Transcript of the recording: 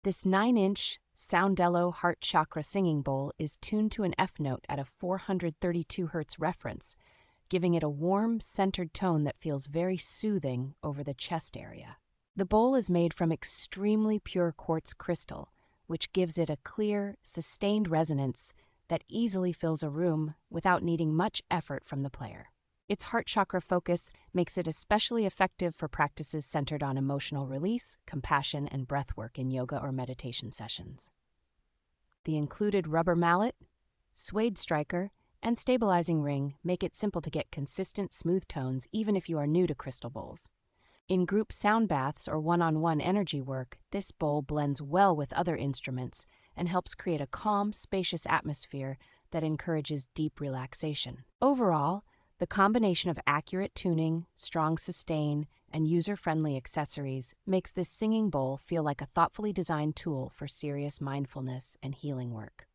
This 9-inch SOUNDELLO Heart Chakra Singing Bowl is tuned to an F note at a 432 hertz reference, giving it a warm, centered tone that feels very soothing over the chest area. The bowl is made from extremely pure quartz crystal, which gives it a clear, sustained resonance that easily fills a room without needing much effort from the player. Its heart chakra focus makes it especially effective for practices centered on emotional release, compassion, and breathwork in yoga or meditation sessions. The included rubber mallet, suede striker, and stabilizing ring make it simple to get consistent, smooth tones even if you are new to crystal bowls. In group sound baths or one-on-one energy work, this bowl blends well with other instruments and helps create a calm, spacious atmosphere that encourages deep relaxation. Overall, the combination of accurate tuning, strong sustain, and user-friendly accessories makes this singing bowl feel like a thoughtfully designed tool for serious mindfulness and healing work.